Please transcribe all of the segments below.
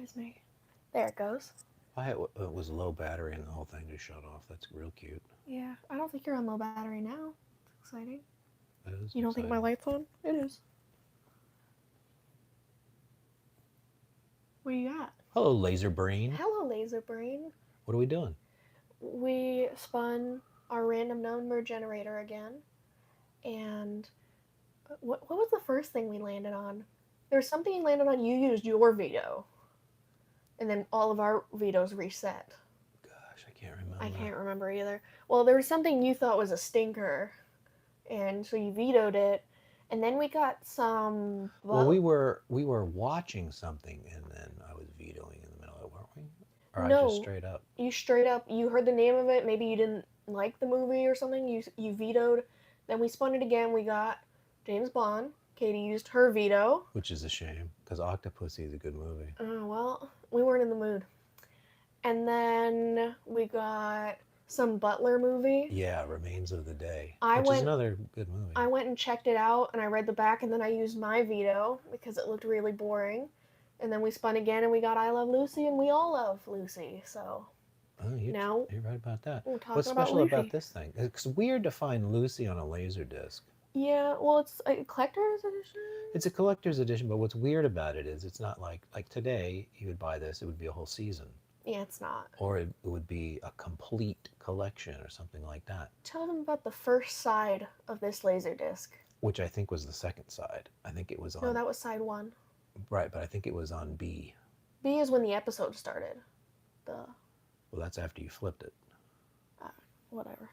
surprise me. There it goes. It was low battery and the whole thing just shut off. That's real cute. Yeah, I don't think you're on low battery now. It's exciting. That is You don't think my exciting. light's on? It is. What do you got? Hello, Laser Brain. Hello, Laser Brain. What are we doing? We spun our random number generator again, and what was the first thing we landed on? There was something you landed on. You used your veto, and then all of our vetoes reset. Gosh, I can't remember. I can't remember either. Well, there was something you thought was a stinker, and so you vetoed it, and then we got some. Well, we were watching something, and then I was vetoing in the middle of it, weren't we? Or I just No, straight up. you straight up. You heard the name of it. Maybe you didn't like the movie or something. You vetoed. Then we spun it again. We got James Bond. Katie used her veto. Which is a shame, because Octopussy is a good movie. Oh, well, we weren't in the mood. And then we got some Butler movie. Yeah, Remains of the Day, I which is went. another good movie. I went and checked it out, and I read the back, and then I used my veto because it looked really boring. And then we spun again, and we got I Love Lucy, and we all love Lucy. So Oh, now you're right about that. we're talking What's about special about Lucy. this thing? It's weird to find Lucy on a laser disc. Yeah, well, it's a collector's edition. It's a collector's edition, but what's weird about it is it's not like today you would buy this, it would be a whole season, Yeah, it's not. or it would be a complete collection or something like that, Tell them about the first side of this laser disc. which I think was the second side. I think it was No, on that was side one. right, but I think it was on B. B is when the episode started. The Well, that's after you flipped it. whatever.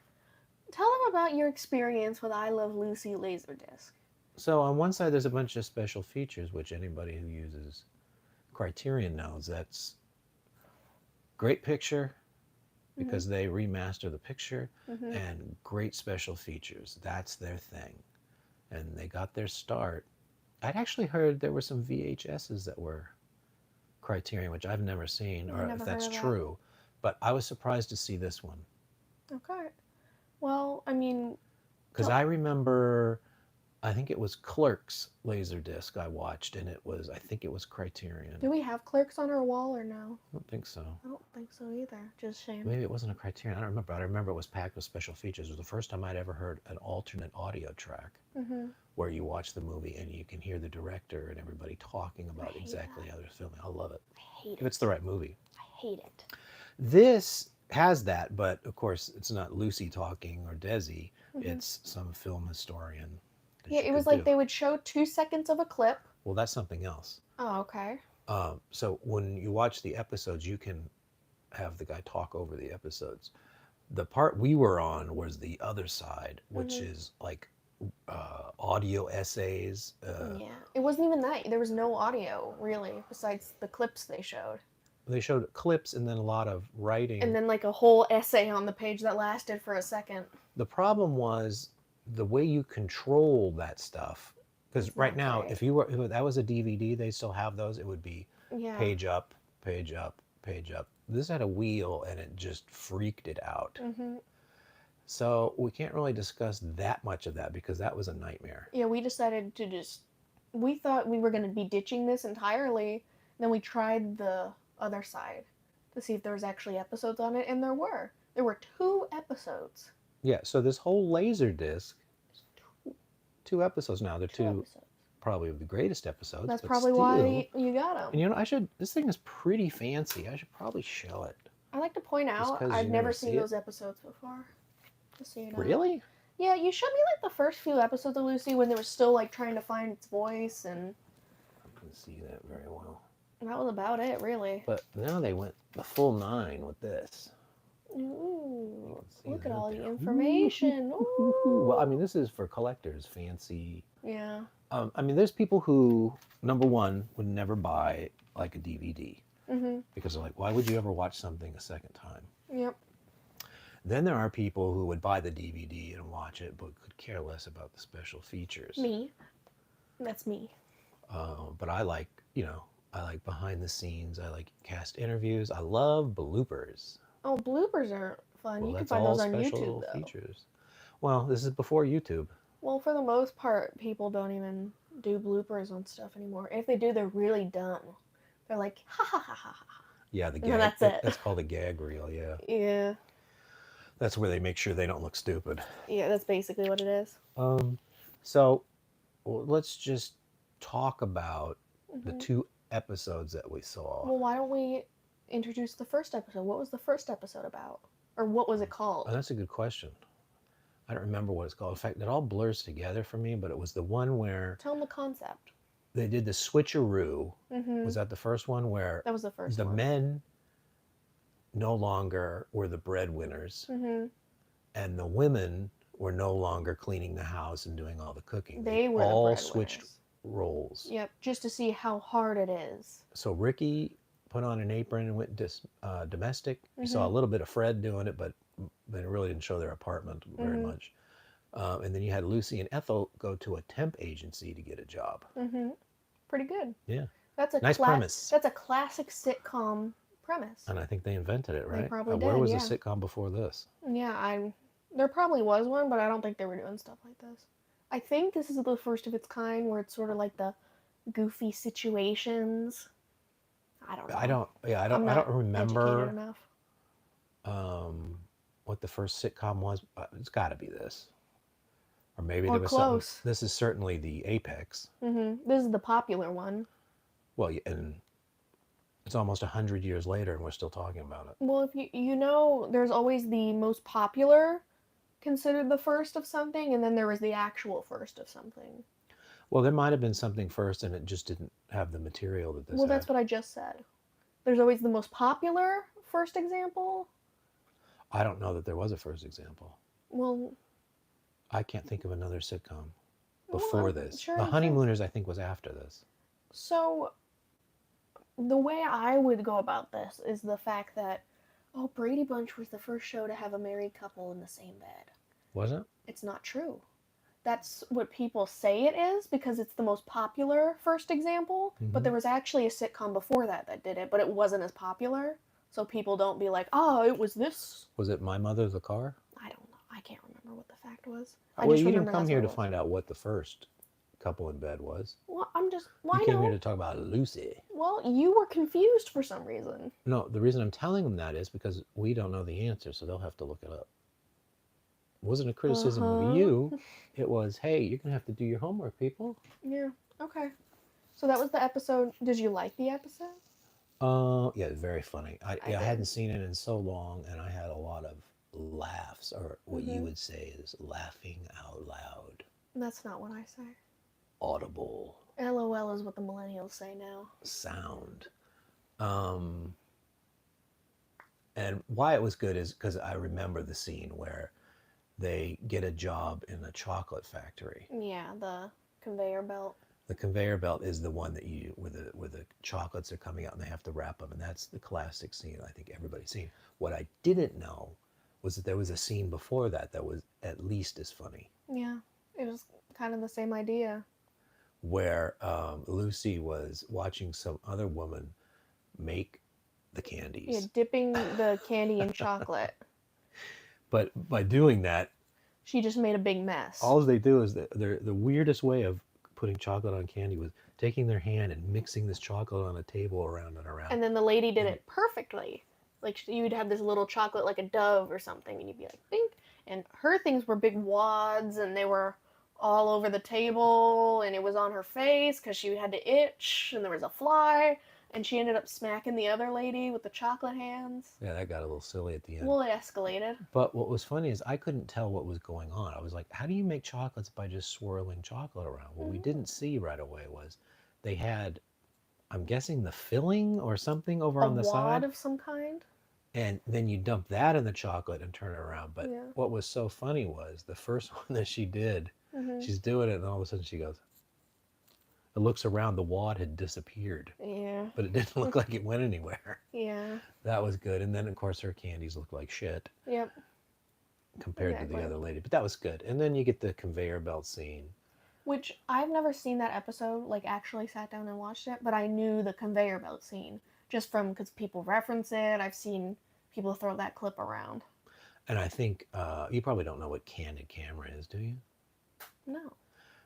Tell them about your experience with I Love Lucy Laserdisc. So on one side there's a bunch of special features, which anybody who uses Criterion knows. That's great picture, because they remaster the picture, Mm-hmm. and great special features. That's their thing. And they got their start. I'd actually heard there were some VHSs that were Criterion, which I've never seen, I've or never if that's heard of that. true. But I was surprised to see this one. Okay. Well, I mean, Because I remember, I think it was Clerks Laserdisc I watched, and I think it was Criterion. do we have Clerks on our wall or no? I don't think so. I don't think so either. Just shame. Maybe it wasn't a Criterion. I don't remember. I remember it was packed with special features. It was the first time I'd ever heard an alternate audio track Mm-hmm. where you watch the movie and you can hear the director and everybody talking about hate exactly how they're filming. I love it. I hate If it. it's the right movie. I hate it. This has that, but of course it's not Lucy talking or Desi. It's some film historian. that Yeah, she it was could like do. they would show 2 seconds of a clip. Well, that's something else. Oh, okay. So when you watch the episodes, you can have the guy talk over the episodes. The part we were on was the other side, which is like audio essays. Yeah. It wasn't even that. There was no audio, really, besides the clips they showed. They showed clips and then a lot of writing. And then, like, a whole essay on the page that lasted for a second. The problem was the way you control that stuff. Because It's right not now, great. if that was a DVD, they still have those. It would be Yeah. page up, page up, page up. This had a wheel and it just freaked it out. Mm-hmm. So we can't really discuss that much of that because that was a nightmare. Yeah, we decided to just. We thought we were going to be ditching this entirely. Then we tried the other side to see if there was actually episodes on it, and there were. There were 2 episodes. Yeah, so this whole laser disc, 2 episodes now. They're 2 two episodes. probably of the greatest episodes. That's but probably still. why you got them. And you know, this thing is pretty fancy. I should probably show it. I like to point out 'cause I've you never never seen see it? those episodes before. Just so you know. Really? Yeah, you showed me like the first few episodes of Lucy when they were still like trying to find its voice, and I can see that very well. that was about it, really. But now they went the full 9 with this. Ooh, see look at that all the there. information. Ooh. Well, I mean, this is for collectors, fancy. Yeah. I mean, there's people who, number one, would never buy like a DVD Mhm. because they're like, why would you ever watch something a second time? Yep. Then there are people who would buy the DVD and watch it, but could care less about the special features. Me. That's me. But I like, I like behind the scenes. I like cast interviews. I love bloopers. Oh, bloopers are fun. Well, You can that's find all those on special YouTube though. features. Well, this is before YouTube. Well, for the most part, people don't even do bloopers on stuff anymore. If they do, they're really dumb. They're like, ha ha ha ha ha. Yeah, the And then gag. that's it. That's called a gag reel. Yeah, Yeah. that's where they make sure they don't look stupid. Yeah, that's basically what it is. Um, so let's just talk about the Hmm. 2 episodes that we saw. Well, why don't we introduce the first episode? What was the first episode about? Or what was it And called? that's a good question. I don't remember what it's called. In fact, it all blurs together for me, but it was the one where Tell them the concept. they did the switcheroo. Hmm. Was that the first one where That was the first the one. men no longer were the breadwinners Hmm. and the women were no longer cleaning the house and doing all the cooking? They They were the all switched breadwinners. roles. Yep, just to see how hard it is. So Ricky put on an apron and went domestic. You saw a Hmm. little bit of Fred doing it, but they really didn't show their apartment very Hmm. much. And then you had Lucy and Ethel go to a temp agency to get a job. Hmm. Pretty good. Yeah. That's a Nice premise. That's a classic sitcom premise. And I think they invented it, They right? probably Where did, was yeah. the sitcom before this? Yeah, there probably was one, but I don't think they were doing stuff like this. I think this is the first of its kind where it's sort of like the goofy situations. I don't know. I don't. Yeah, I don't. I'm I not don't remember educated enough. what the first sitcom was. It's got to be this, or maybe Or there was something. close. This is certainly the apex. This is the popular one. Well, and it's almost 100 years later, and we're still talking about it. Well, if you know, there's always the most popular considered the first of something, and then there was the actual first of something. Well, there might have been something first, and it just didn't have the material that this Well, had. that's what I just said. There's always the most popular first example. I don't know that there was a first example. Well, I can't think of another sitcom well, before I'm this. sure The I'm sure. Honeymooners, I think, was after this. So, the way I would go about this is the fact that, oh, Brady Bunch was the first show to have a married couple in the same bed. Was it? It's not true. That's what people say it is because it's the most popular first example, but there was actually a sitcom before that that did it, but it wasn't as popular. So people don't be like, oh, it was this. Was it My Mother the Car? I don't know. I can't remember what the fact was. Well, you didn't remember come that's here what to it was. find out what the first couple in bed was. Well, why You came no? here to talk about Lucy. Well, you were confused for some reason. No, the reason I'm telling them that is because we don't know the answer, so they'll have to look it up. It wasn't a criticism of you. It was, hey, you're going to have to do your homework, people. Yeah, okay. So that was the episode. Did you like the episode? Yeah, very funny. I did. hadn't seen it in so long, and I had a lot of laughs, or what you would say is laughing out loud. That's not what I say. Audible. LOL is what the millennials say now. Sound. And why it was good is because I remember the scene where they get a job in a chocolate factory. Yeah, the conveyor belt. The conveyor belt is the one that where the chocolates are coming out and they have to wrap them, and that's the classic scene I think everybody's seen. What I didn't know was that there was a scene before that that was at least as funny. Yeah, it was kind of the same idea. Where Lucy was watching some other woman make the candies. Yeah, dipping the candy in chocolate. But by doing that, she just made a big mess. all they do is the weirdest way of putting chocolate on candy was taking their hand and mixing this chocolate on a table around and around. And then the lady did it perfectly. Like you'd have this little chocolate like a dove or something, and you'd be like, bink. And her things were big wads, and they were all over the table, and it was on her face because she had to itch, and there was a fly, and she ended up smacking the other lady with the chocolate hands. Yeah, that got a little silly at the end. Well, it escalated. But what was funny is I couldn't tell what was going on. I was like, how do you make chocolates by just swirling chocolate around? What we didn't see right away was they had, I'm guessing, the filling or something over on the side. A wad of some kind. And then you dump that in the chocolate and turn it around. But Yeah. what was so funny was the first one that she did, she's doing it, and all of a sudden she goes, it looks around, the wad had disappeared. Yeah. But it didn't look like it went anywhere. Yeah. That was good. And then, of course, her candies looked like shit Yep. compared to the Exactly. other lady. But that was good. And then you get the conveyor belt scene. Which I've never seen that episode, like actually sat down and watched it, but I knew the conveyor belt scene just from because people reference it. I've seen people throw that clip around. And I think you probably don't know what candid camera is, do you? No.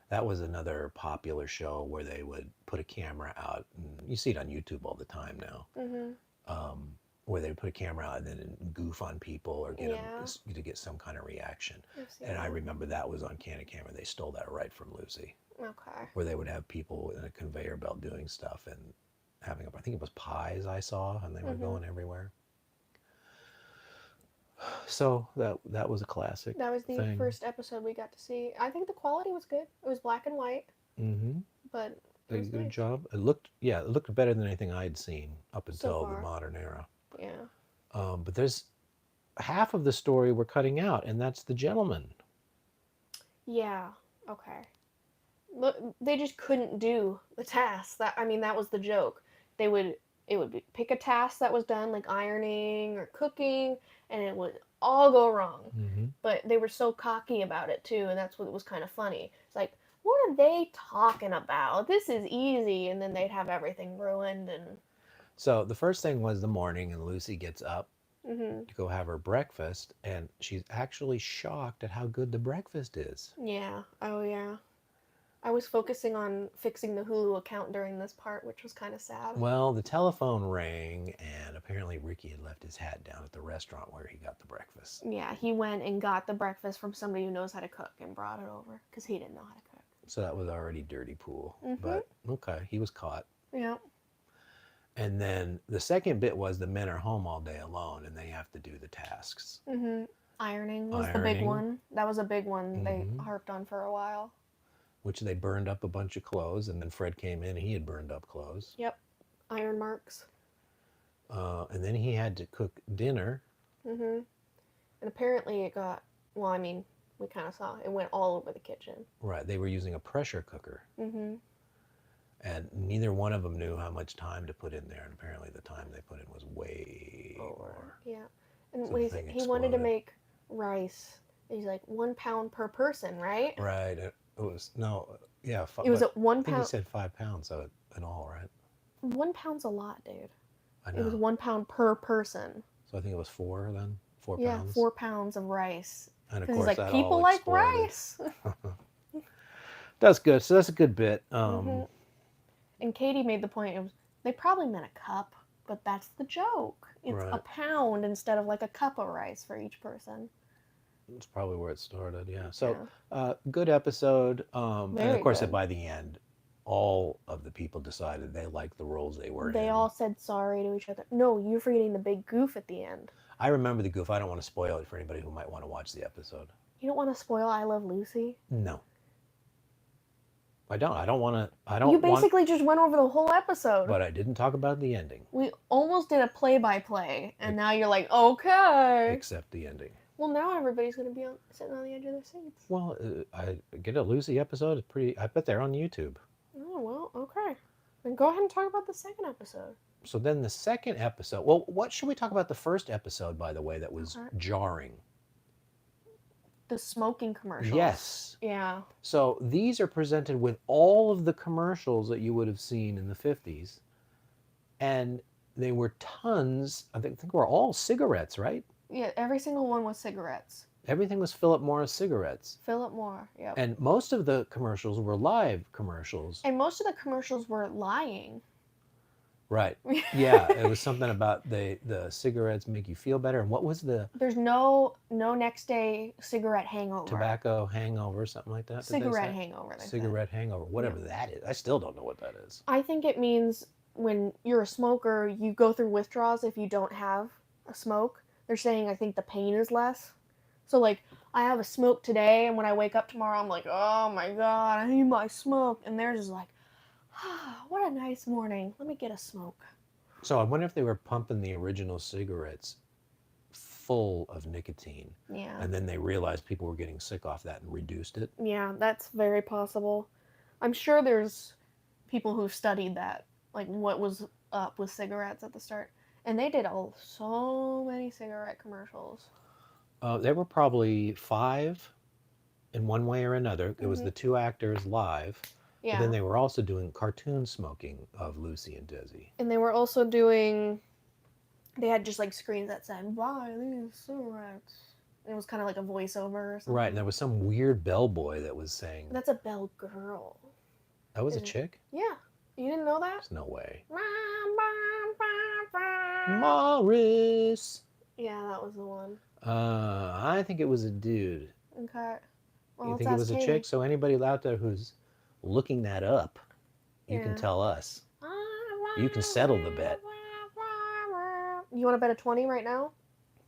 That was another popular show where they would put a camera out. And you see it on YouTube all the time now. Mhm. Where they would put a camera out and then goof on people or get them Yeah, to get some kind of reaction. I've seen And I that. remember that was on Candid Camera. They stole that right from Lucy, Okay. where they would have people in a conveyor belt doing stuff and having, I think it was pies I saw, and they were Mhm. going everywhere. So that was a classic That was the thing. first episode we got to see. I think the quality was good. It was black and white, Mm-hmm. but it They was did a good nice job. It looked better than anything I'd seen up so until the far. modern era. Yeah. But there's half of the story we're cutting out, and that's the gentleman. Yeah. Okay. Look, they just couldn't do the task. That I mean, that was the joke. They would it would be, pick a task that was done like ironing or cooking, and it would all go wrong. Mm-hmm. But they were so cocky about it too, and that's what was kind of funny. It's like, what are they talking about? This is easy, and then they'd have everything ruined and. So the first thing was the morning, and Lucy gets up Mhm. to go have her breakfast, and she's actually shocked at how good the breakfast is. Yeah. Oh yeah. I was focusing on fixing the Hulu account during this part, which was kind of sad. Well, the telephone rang, and apparently Ricky had left his hat down at the restaurant where he got the breakfast. Yeah, he went and got the breakfast from somebody who knows how to cook and brought it over because he didn't know how to cook. So that was already dirty pool. Mhm. But okay, he was caught. Yeah. And then the second bit was the men are home all day alone, and they have to do the tasks. Mhm. Ironing was the big Ironing. one. That was a big one they Mhm. harped on for a while. Which they burned up a bunch of clothes, and then Fred came in and he had burned up clothes. Yep. Iron marks. And then he had to cook dinner. Mhm. And apparently it got. Well, I mean, we kind of saw it went all over the kitchen. Right, they were using a pressure cooker, Mhm. and neither one of them knew how much time to put in there. And apparently, the time they put in was way more. Yeah. And So when the he thing he wanted to exploded. make rice, he's like 1 pound per person, right? Right, it was no, yeah. It was But at one I think he pound. said 5 pounds of it in all, right? 1 pound's a lot, dude. I It was know. 1 pound per person. So I think it was four then, 4 Yeah, pounds. 4 pounds of rice. And of Because he's course, like, that people all like exploded. rice. That's good. So that's a good bit. hmm And Katie made the point of they probably meant a cup, but that's the joke. It's a Right. pound instead of like a cup of rice for each person. That's probably where it started. Yeah. So, Yeah. good episode. And Very of course, good. by the end, all of the people decided they liked the roles they were in. They all said sorry to each other. No, you're forgetting the big goof at the end. I remember the goof. I don't want to spoil it for anybody who might want to watch the episode. You don't want to spoil I Love Lucy? No. I don't. I don't want to. I don't You want. basically just went over the whole episode. But I didn't talk about the ending, We almost did a play-by-play, and now you're like, okay. except the ending. Well, now everybody's gonna be sitting on the edge of their seats. Well, I get a Lucy episode. It's pretty. I bet they're on YouTube. Oh well, okay. Then go ahead and talk about the second episode. So then the second episode. Well, what should we talk about the first episode, by the way, that was Okay. jarring? The smoking commercials. Yes. Yeah. So these are presented with all of the commercials that you would have seen in the 50s. And they were tons, I think were all cigarettes, right? Yeah. Every single one was cigarettes. Everything was Philip Morris cigarettes. Philip Moore. Yep. And most of the commercials were live commercials. And most of the commercials were lying. Right. Yeah, it was something about the cigarettes make you feel better. And what was the There's no next day cigarette hangover. tobacco hangover, something like that? did they Cigarette say? hangover. They said. Cigarette hangover, whatever that is. I still don't know what that is. I think it means when you're a smoker, you go through withdrawals if you don't have a smoke. They're saying I think the pain is less. So like I have a smoke today, and when I wake up tomorrow, I'm like, oh my god, I need my smoke. And they're just like, ah, what a nice morning. Let me get a smoke. So I wonder if they were pumping the original cigarettes full of nicotine, Yeah. and then they realized people were getting sick off that and reduced it. Yeah, that's very possible. I'm sure there's people who've studied that, like what was up with cigarettes at the start. And they did so many cigarette commercials. There were probably 5 in one way or another. It was Mhm. the 2 actors live, Yeah. but then they were also doing cartoon smoking of Lucy and Desi. And they were also doing, they had just like screens that said, buy these cigarettes. And it was kind of like a voiceover or something. Right, and there was some weird bellboy that was saying That's a bell girl. that was a Is it? chick. Yeah. You didn't know that? There's no way. Yeah, Morris. that was the one. I think it was a dude. Okay. Well, You let's think it ask was a Katie. chick? So anybody out there who's looking that up, you can Yeah. tell us. You can settle the bet. You want to bet a 20 right now?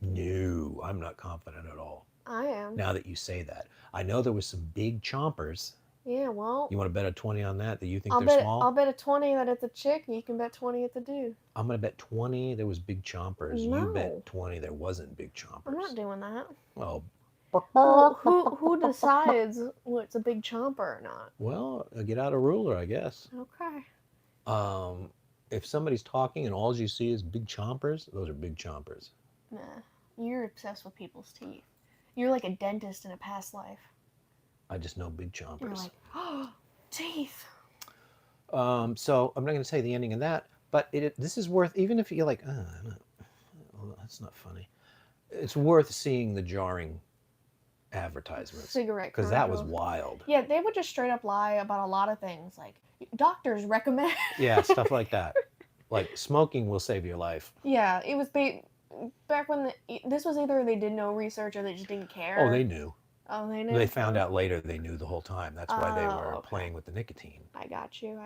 No, I'm not confident at all. I am. Now that you say that, I know there was some big chompers. Yeah, well, You want to bet a 20 on that you think I'll they're bet small? I'll bet a 20 that it's a chick, and you can bet 20 it's a dude. I'm gonna bet 20 there was big chompers. You No. bet 20 there wasn't big chompers. I'm not doing that. Well, Well, who decides what's a big chomper or not? well, get out a ruler, I guess. Okay. If somebody's talking and all you see is big chompers, those are big chompers. Nah, you're obsessed with people's teeth. You're like a dentist in a past life. I just know big You're chompers. like, oh, teeth. So I'm not going to say the ending of that, but this is worth, even if you're like, that's not funny. It's worth seeing the jarring advertisements. Cigarette because that was commercials. wild. Yeah, they would just straight up lie about a lot of things, like doctors recommend. Yeah, stuff like that. Like smoking will save your life. Yeah, it was back when this was either they did no research or they just didn't care. Oh, they knew. Oh, they knew. They found out later they knew the whole time. That's why they were okay. playing with the nicotine. I got you.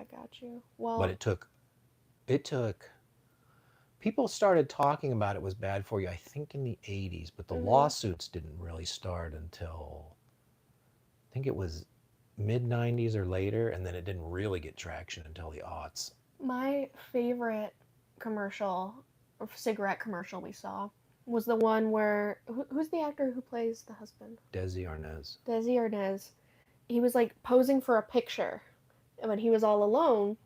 Well, But it took people started talking about it was bad for you, I think in the 80s, but the lawsuits didn't really start until I think it was mid 90s or later, and then it didn't really get traction until the aughts. my favorite cigarette commercial we saw was the one where who's the actor who plays the husband? Desi Arnaz. Desi Arnaz. He was like posing for a picture, but he was all alone.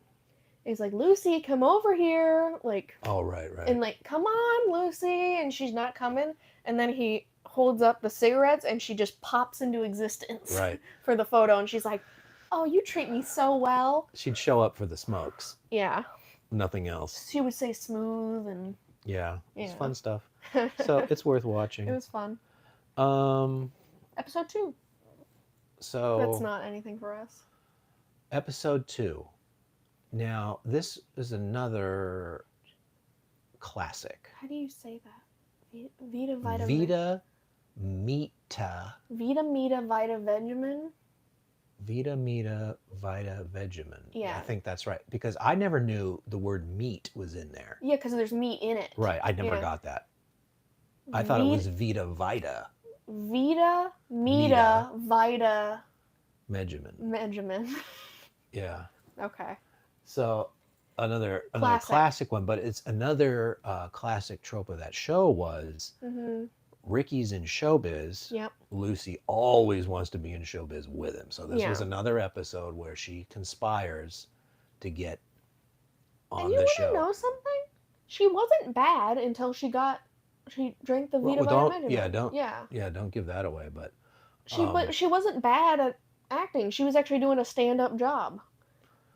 He's like, Lucy, come over here, like. Oh, right. And like, come on, Lucy, and she's not coming. And then he holds up the cigarettes, and she just pops into existence. Right. For the photo, and she's like, "Oh, you treat me so well." She'd show up for the smokes. Yeah. Nothing else. She would say smooth and. Yeah. It's Yeah. fun stuff. So it's worth watching. It was fun. Episode 2. So That's not anything for us. Episode 2. Now, this is another classic. How do you say that? Vita Vita. Vita Mita. Vita Mita Vita Vegemin. Vita Mita Vita Vegemin. Yeah. I think that's right. Because I never knew the word meat was in there. Yeah, because there's meat in it. Right. I never Yeah. got that. I thought it was Vita Vita Vita Mita Vita Vegemin. Vegemin. Yeah. Okay. So another Classic. classic one, but it's another classic trope of that show was Ricky's in showbiz. Yep. Lucy always wants to be in showbiz with him. So this Yeah. was another episode where she conspires to get on And you the want show. to know something? She wasn't bad until she drank the Vita Well, Vita Vegemin. Yeah. Don't give that away. But She wasn't bad at acting. She was actually doing a stand-up job,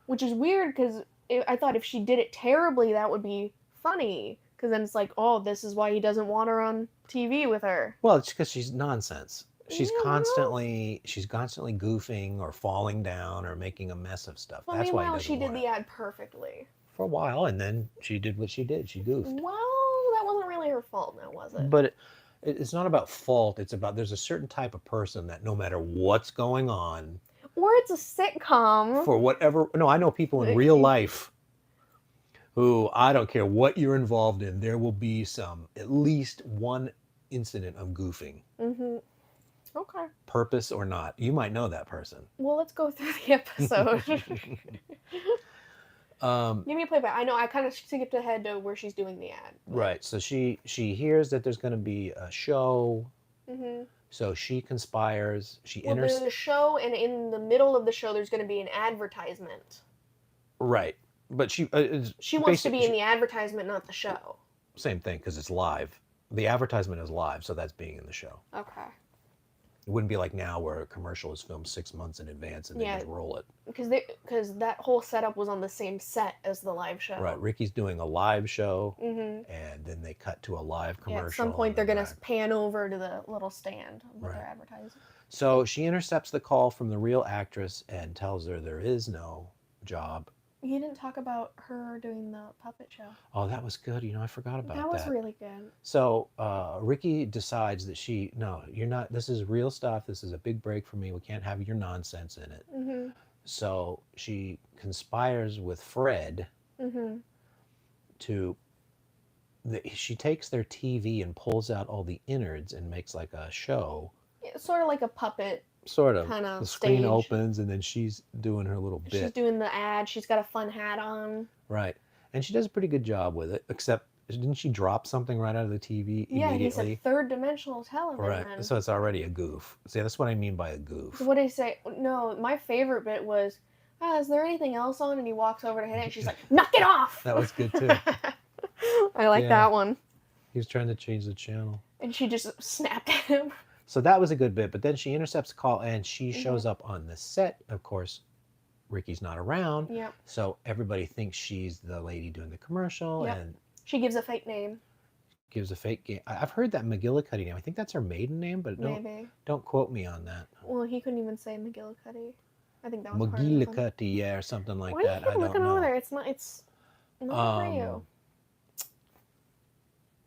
which is weird because I thought if she did it terribly, that would be funny. Because then it's like, oh, this is why he doesn't want her on TV with her. well, it's because she's nonsense. She's Yeah, well. constantly goofing or falling down or making a mess of stuff. Well, That's why he meanwhile, doesn't she did want the it. ad perfectly. For a while, and then she did what she did. She goofed. Well, that wasn't really her fault, now was it? But it's not about fault. It's about there's a certain type of person that no matter what's going on, Or it's a sitcom. for whatever. No, I know people in real life who I don't care what you're involved in, there will be at least one incident of goofing, Okay. purpose or not. You might know that person. Well, let's go through the episode. Give me a playback. I know I kind of skipped ahead to where she's doing the ad. Right. So she hears that there's going to be a show. So she conspires. Well, there's a show, and in the middle of the show, there's going to be an advertisement. Right. But she wants to be in the advertisement, not the show. Same thing, because it's live. The advertisement is live, so that's being in the show. Okay. It wouldn't be like now where a commercial is filmed 6 months in advance and they just roll it. Because that whole setup was on the same set as the live show. Right. Ricky's doing a live show, and and then they cut to a live Yeah, commercial. at some point and they're then gonna back. pan over to the little stand of what Right. they're advertising. So she intercepts the call from the real actress and tells her there is no job. You didn't talk about her doing the puppet show. Oh, that was good. I forgot about That was really good. So Ricky decides that you're not. This is real stuff. This is a big break for me. We can't have your nonsense in it. Mm-hmm. So she conspires with Fred Mm-hmm. to. She takes their TV and pulls out all the innards and makes like a show. It's sort of like a puppet. Sort of. Kind of The screen stage. opens and then she's doing her little bit. She's doing the ad. She's got a fun hat on. Right. And she does a pretty good job with it, except didn't she drop something right out of the TV Yeah, he immediately? said third dimensional television. Right. So it's already a goof. See, that's what I mean by a goof. What did he say? No, my favorite bit was, is there anything else on? And he walks over to hit it, and she's like, knock it off! That was good, too. I like Yeah. that one. He was trying to change the channel. And she just snapped at him. So that was a good bit, but then she intercepts the call and she shows up on the set. Of course, Ricky's not around. Yep. So everybody thinks she's the lady doing the commercial Yep. and She gives a fake name. gives a fake game. I've heard that McGillicuddy name. I think that's her maiden name, but Maybe. don't quote me on that. Well, he couldn't even say McGillicuddy. I think that was part of the fun. McGillicuddy, yeah, or something like Why that. are I you don't looking know. over there? It's not for you.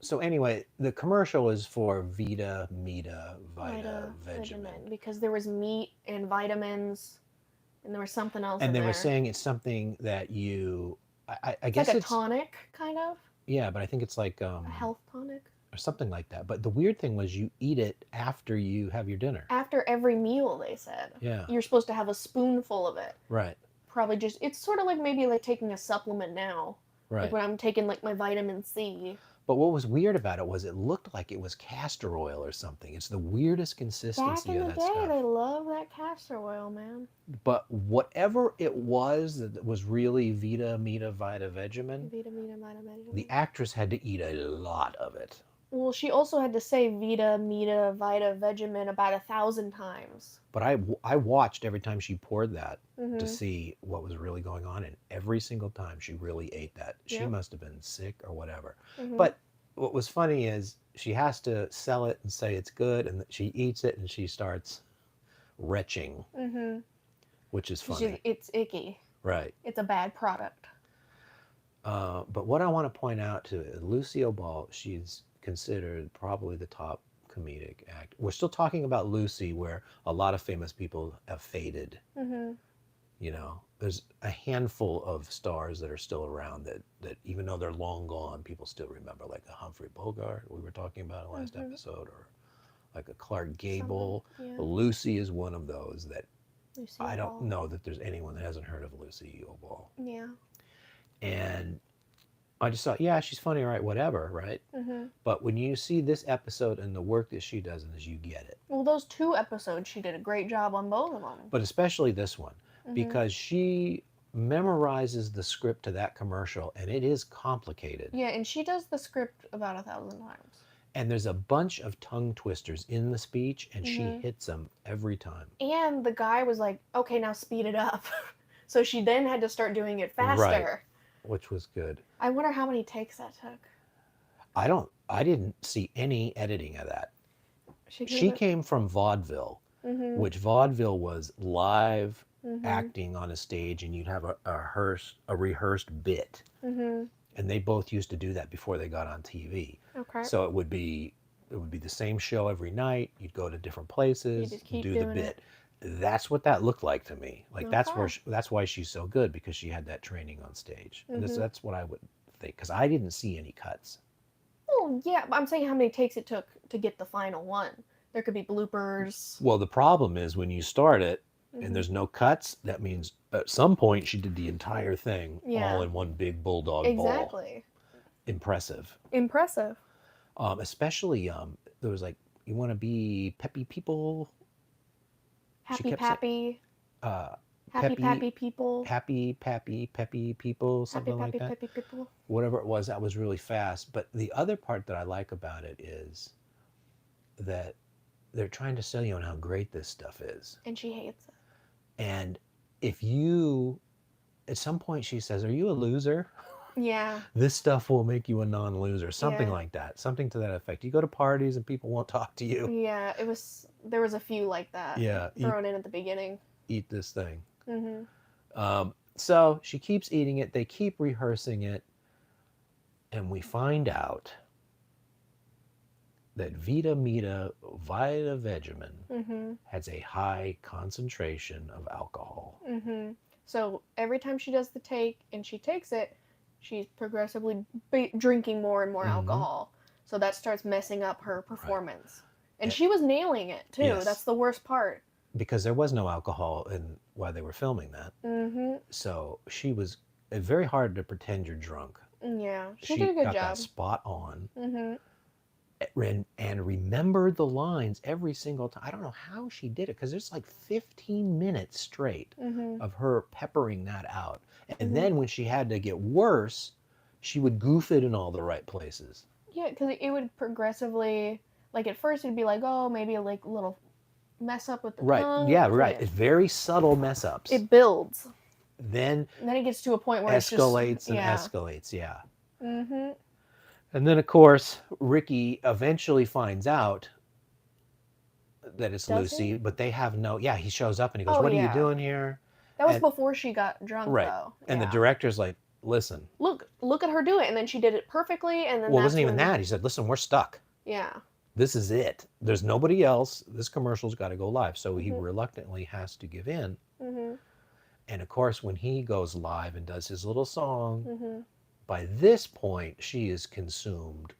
So anyway, the commercial is for Vita, Mita, Vita, Vegemin. Because there was meat and vitamins, and there was something else And in they there. were saying it's something that you, I It's guess like a it's, tonic, kind of. yeah, but I think it's like, A health tonic. or something like that. But the weird thing was you eat it after you have your dinner. After every meal, they said. Yeah. You're supposed to have a spoonful of it. Right. Probably just, it's sort of like maybe like taking a supplement now. Right. Like when I'm taking like my vitamin C. But what was weird about it was it looked like it was castor oil or something. It's the weirdest Back consistency in of the that day, stuff. they love that castor oil, man. But whatever it was that was really Vita, Mita, Vita, Vegemin, Vitamin, vitamin. the actress had to eat a lot of it. Well, she also had to say Vita, Mita, Vita, Vegemin about 1,000 times. But I watched every time she poured that Mm-hmm. to see what was really going on, and every single time she really ate that. She Yep. must have been sick or whatever. Mm-hmm. But what was funny is she has to sell it and say it's good, and she eats it and she starts retching, Mm-hmm. which is funny. It's icky. Right. It's a bad product. But what I want to point out to Lucille Ball, she's considered probably the top comedic act. We're still talking about Lucy, where a lot of famous people have faded. Mm-hmm. You know, there's a handful of stars that are still around that even though they're long gone, people still remember, like a Humphrey Bogart we were talking about in the last Mhm. episode, or like a Clark Gable. Yeah. Lucy is one of those that Lucille I don't Ball. know that there's anyone that hasn't heard of Lucille Ball. Yeah. And I just thought, yeah, she's funny, right? Whatever, right? Mm-hmm. But when you see this episode and the work that she does in this, you get it. Well, those 2 episodes, she did a great job on both of them. But especially this one, Mhm. because she memorizes the script to that commercial, and it is complicated. Yeah, and she does the script about 1,000 times. And there's a bunch of tongue twisters in the speech, and she Mhm. hits them every time. And the guy was like, okay, now speed it up. So she then had to start doing it faster. Right. Which was good. I wonder how many takes that took. I didn't see any editing of that. She She came from vaudeville, Mm-hmm. which vaudeville was live Mm-hmm. acting on a stage, and you'd have a rehearsed bit. Mm-hmm. And they both used to do that before they got on TV. Okay. So it would be the same show every night. You'd go to different places, just keep do the doing bit. That's what that looked like to me. Like that's where Okay. that's why she's so good, because she had that training on stage. And Mhm. that's what I would think, because I didn't see any cuts. Well, yeah, but I'm saying how many takes it took to get the final one. There could be bloopers. Well, the problem is when you start it Mhm. and there's no cuts, that means at some point she did the entire thing Yeah. all in one big bulldog ball. Exactly. Impressive. Impressive. Especially there was like, you want to be peppy people. Happy kept Pappy. Uh, Happy peppy- Pappy people. happy, peppy people, Happy something like Pappy that. Peppy people. Whatever it was, that was really fast. But the other part that I like about it is that they're trying to sell you on how great this stuff is. And she hates it. And if you, at some point she says, "Are you a loser?" Yeah. This stuff will make you a non-loser, something Yeah. like that, something to that effect. You go to parties and people won't talk to you. Yeah, there was a few like that Yeah, thrown in at the beginning. eat this thing. Mhm. So she keeps eating it. They keep rehearsing it, and we find out that Vita Vegemin Mhm. has a high concentration of alcohol. Mhm. So every time she does the take and she takes it, she's progressively drinking more and more Mhm. alcohol. So that starts messing up her Right. performance. And And- she was nailing it too. Yes. That's the worst part. Because there was no alcohol in while they were filming that. Mhm. So she was very hard to pretend you're drunk. Yeah, she did a good got job. that spot on. Mhm. And remembered the lines every single time. I don't know how she did it because there's like 15 minutes straight Mhm. of her peppering that out. And Mhm. then when she had to get worse, she would goof it in all the right places. Yeah, because it would progressively, like at first it'd be like, oh, maybe like a little mess up with the Right. tongue. Yeah, right. It's very subtle mess ups. It builds. Then And then it gets to a point where escalates it's just, and yeah. escalates. Yeah. Mhm. And then, of course, Ricky eventually finds out that it's Does Lucy, he? but they have no. Yeah, he shows up and he goes, Oh, "What are you yeah. doing here?" That was And- before she got drunk, Right. though. And the Yeah. director's like, "Listen." Look at her do it, and then she did it perfectly, and then Well, it that's wasn't even when- that. He said, "Listen, we're stuck. Yeah. This is it. There's nobody else. This commercial's got to go live." So he Mhm. reluctantly has to give in. Mhm. And of course, when he goes live and does his little song, Mhm. by this point, she is consumed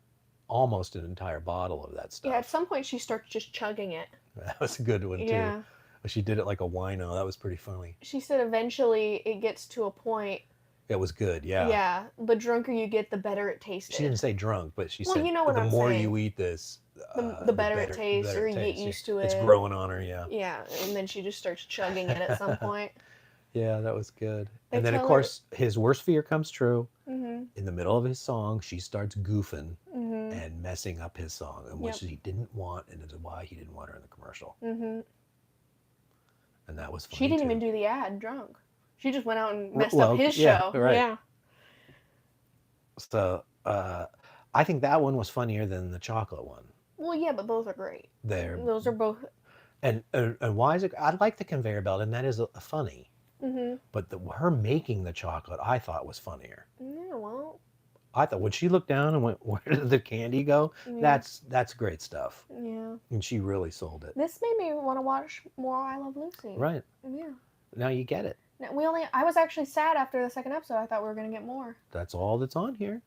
almost an entire bottle of that stuff. Yeah. At some point, she starts just chugging it. That was a good one, too. Yeah. She did it like a wino. That was pretty funny. She said eventually it gets to a point. It was good, yeah. Yeah. The drunker you get, the better it tasted. She didn't say drunk, but she Well, said you know what the I'm more saying. you eat this, The better it tastes, or you get tastes. used to It's it. growing on her, yeah. Yeah, and then she just starts chugging it at some point. Yeah, that was good. They And then, of tell course, his worst fear comes true. Mhm. In the middle of his song, she starts goofing Mhm. and messing up his song, and which Yep. he didn't want, and is why he didn't want her in the commercial. Mhm. And that was funny, She didn't too. even do the ad drunk. She just went out and messed Well, up his yeah, show. right. Yeah. So, I think that one was funnier than the chocolate one. Well, yeah, but both are great. There, Those are both. and why is it? I like the conveyor belt, and that is funny. Mhm. But her making the chocolate, I thought was funnier. Yeah. Well. I thought when she looked down and went, "Where did the candy go?" Yeah. That's great stuff, Yeah. and she really sold it. This made me want to watch more I Love Lucy. Right Yeah. now, you get it. Now, I was actually sad after the second episode. I thought we were gonna get more. That's all that's on here.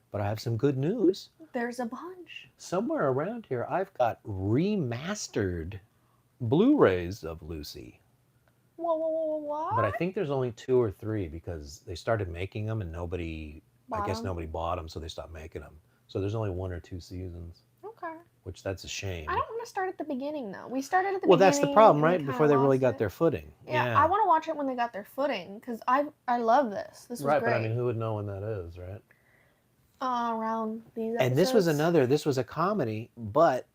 But I have some good news. There's a bunch. Somewhere around here, I've got remastered Blu-rays of Lucy. Whoa, what? But I think there's only 2 or 3 because they started making them and nobody Bought 'em? nobody bought them, so they stopped making them. So there's only 1 or 2 seasons, Okay. which that's a shame. I don't want to start at the beginning though. We started at the Well, beginning. that's the problem, and we right? kinda Before they really lost got it. their footing. Yeah, I want to watch it when they got their footing because I love this. This was Right, great. but I mean, who would know when that is, right? Around these episodes. And this was a comedy, but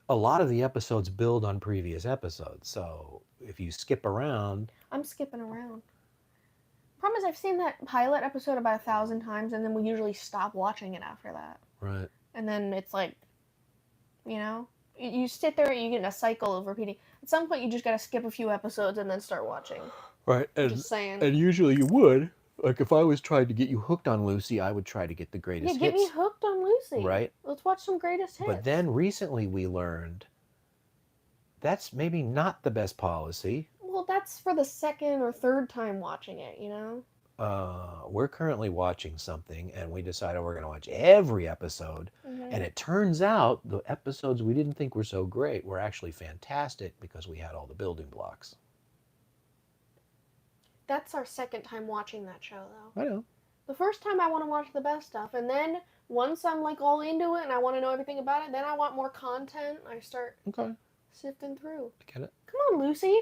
a lot of the episodes build on previous episodes. So if you skip around, I'm skipping around. Problem is, I've seen that pilot episode about 1,000 times, and then we usually stop watching it after that. right? And then it's like, you sit there, you get in a cycle of repeating. At some point, you just gotta skip a few episodes and then start watching. Right. Just saying. And usually you would. Like if I was trying to get you hooked on Lucy, I would try to get the Yeah, greatest get me hits. hooked on Lucy. Right. Let's watch some greatest hits. But then recently we learned that's maybe not the best policy. Well, that's for the second or third time watching it, you know? We're currently watching something and we decided we're going to watch every episode. Mhm. And it turns out the episodes we didn't think were so great were actually fantastic because we had all the building blocks. That's our second time watching that show, though. I know. The first time I want to watch the best stuff, and then once I'm like all into it and I want to know everything about it, then I want more content. I start Okay. sifting through. Get it? Come on, Lucy,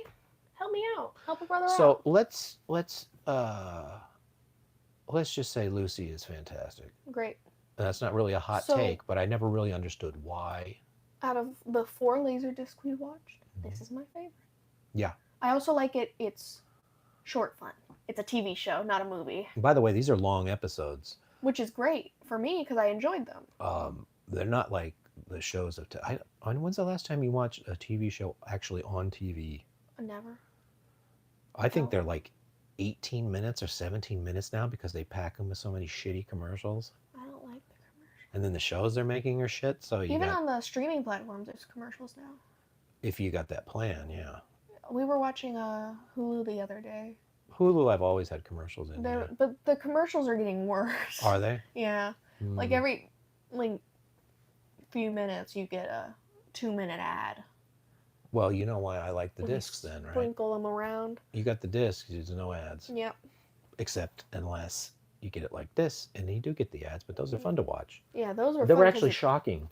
help me out. Help a brother So out. let's just say Lucy is fantastic. Great. And that's not really a hot So- take, but I never really understood why. Out of the 4 Laserdiscs we watched, this is my favorite. Yeah. I also like it. It's short fun. It's a TV show, not a movie, By the way, these are long episodes. which is great for me because I enjoyed them. They're not like the shows of. When's the last time you watched a TV show actually on TV? Never. I think No. they're like 18 minutes or 17 minutes now because they pack them with so many shitty commercials. I don't like the commercials. And then the shows they're making are shit. So you Even got, on the streaming platforms, there's commercials now. if you got that plan, yeah. We were watching Hulu the other day. Hulu, I've always had commercials in They're, there. but the commercials are getting worse. Are they? Yeah. Like Hmm. every few minutes you get a 2-minute ad. Well, you know why I like the When you discs then, right? Sprinkle them around. You got the discs, there's no ads. Yep. Except unless you get it like this, and you do get the ads, but those are fun to watch. Yeah, those were They fun were 'cause actually it- shocking.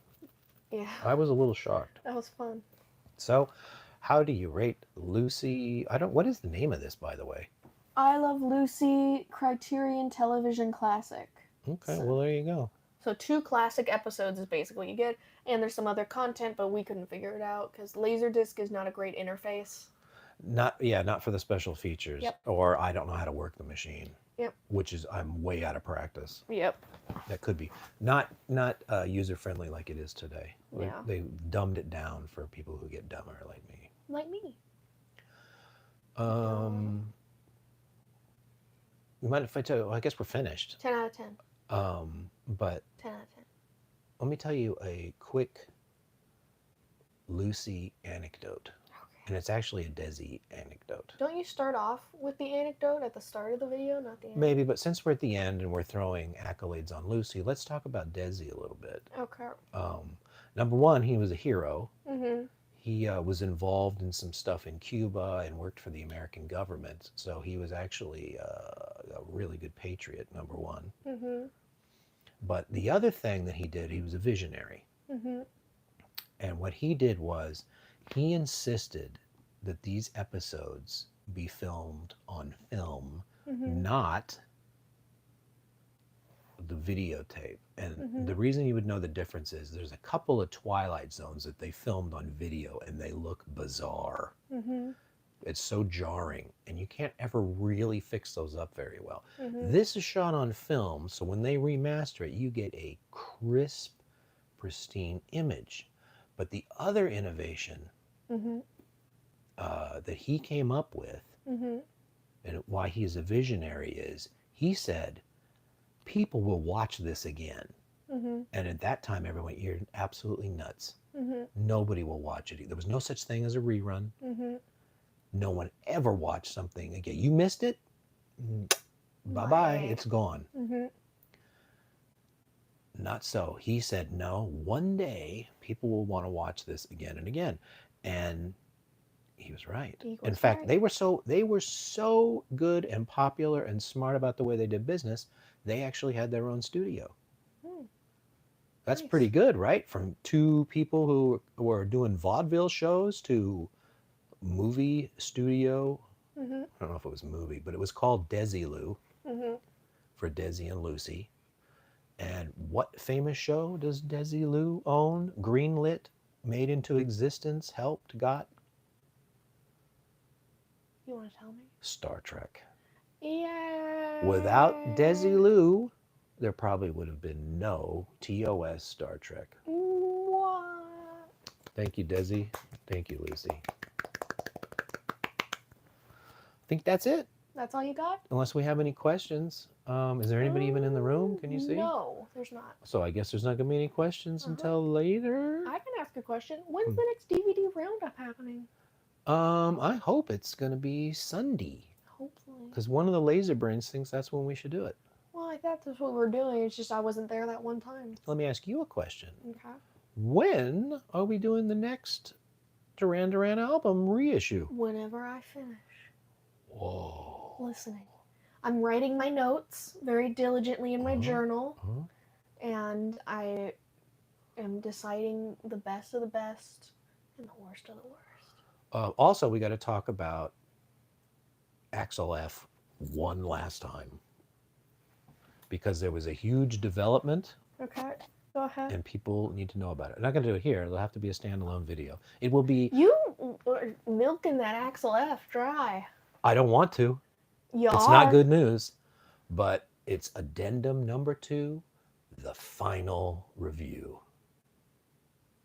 Yeah, I was a little shocked. that was fun. So, how do you rate Lucy? What is the name of this, by the way? I Love Lucy Criterion Television Classic. Okay, well, there you go. So 2 classic episodes is basically what you get, and there's some other content, but we couldn't figure it out because Laserdisc is not a great interface. Not for the special features. Yep. Or I don't know how to work the machine. Yep. Which is, I'm way out of practice. Yep. That could be not user friendly like it is today. Yeah. They dumbed it down for people who get dumber like me. Like me. You mind if I tell you? I guess we're finished. 10 out of 10. But 10 out of 10. let me tell you a quick Lucy anecdote. Okay. And it's actually a Desi anecdote. Don't you start off with the anecdote at the start of the video, not the end? Maybe, but since we're at the end and we're throwing accolades on Lucy, let's talk about Desi a little bit. Okay. Number one, he was a hero. Mm-hmm. He was involved in some stuff in Cuba and worked for the American government. So he was actually a really good patriot, number one. Mm-hmm. But the other thing that he did, he was a visionary. Mm-hmm. And what he did was he insisted that these episodes be filmed on film, Mm-hmm. not the videotape. And Mhm. the reason you would know the difference is there's a couple of Twilight Zones that they filmed on video and they look bizarre. Mm-hmm. It's so jarring and you can't ever really fix those up very well. Mm-hmm. This is shot on film, so when they remaster it, you get a crisp, pristine image. But the other innovation Mm-hmm. that he came up with, Mm-hmm. and why he's a visionary, is he said, people will watch this again. Mm-hmm. And at that time, everyone went, you're absolutely nuts. Mm-hmm. Nobody will watch it. There was no such thing as a rerun. Mm-hmm. No one ever watched something again. You missed it? Bye-bye. Right. It's gone. Mm-hmm. Not so. He said, no, one day people will want to watch this again and again. And he was right. He In was fact, right. they were so good and popular and smart about the way they did business, they actually had their own studio. Hmm. That's Nice. pretty good, right? From 2 people who were doing vaudeville shows to movie studio. Mm-hmm. I don't know if it was movie, but it was called Desilu Mm-hmm. for Desi and Lucy. And what famous show does Desilu own? Greenlit, made into existence, helped, got? You want to tell me? Star Trek. Yeah. Without Desilu, there probably would have been no TOS Star Trek. What? Thank you, Desi. Thank you, Lucy. I think that's it. That's all you got? Unless we have any questions. Is there anybody even in the room? Can you see? No, there's not. So I guess there's not going to be any questions until later. I can ask a question. When's the next DVD roundup happening? I hope it's going to be Sunday. Hopefully. Because one of the laser brains thinks that's when we should do it. Well, I thought that's what we're doing. It's just I wasn't there that one time. Let me ask you a question. Okay. When are we doing the next Duran Duran album reissue? Whenever I finish Whoa. listening. I'm writing my notes very diligently in my Uh-huh. journal, Huh? and I am deciding the best of the best and the worst of the worst. Also, we got to talk about Axel F one last time. Because there was a huge development Okay, go ahead. and people need to know about it. I'm not going to do it here. It'll have to be a standalone video. It will be, You are milking that Axel F dry. I don't want to. You It's not are good news, but it's addendum number 2, the final review.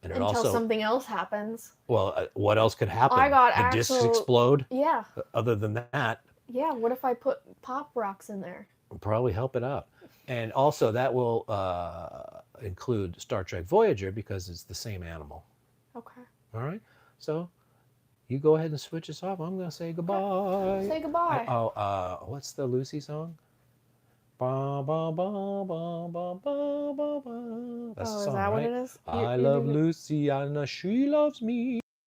And it until also, something else happens. well, what else could I happen? got The discs actual. explode? Yeah, Other than that, yeah. What if I put pop rocks in there? will probably help it out. And also, that will include Star Trek Voyager because it's the same animal. Okay. All right. So you go ahead and switch us off. I'm going to say Okay. goodbye. Say goodbye. What's the Lucy song? Ba, ba, ba, ba, ba, ba, ba, ba. That's the Oh, is song, that what right? it is? I You're love doing it. Lucy and she loves me.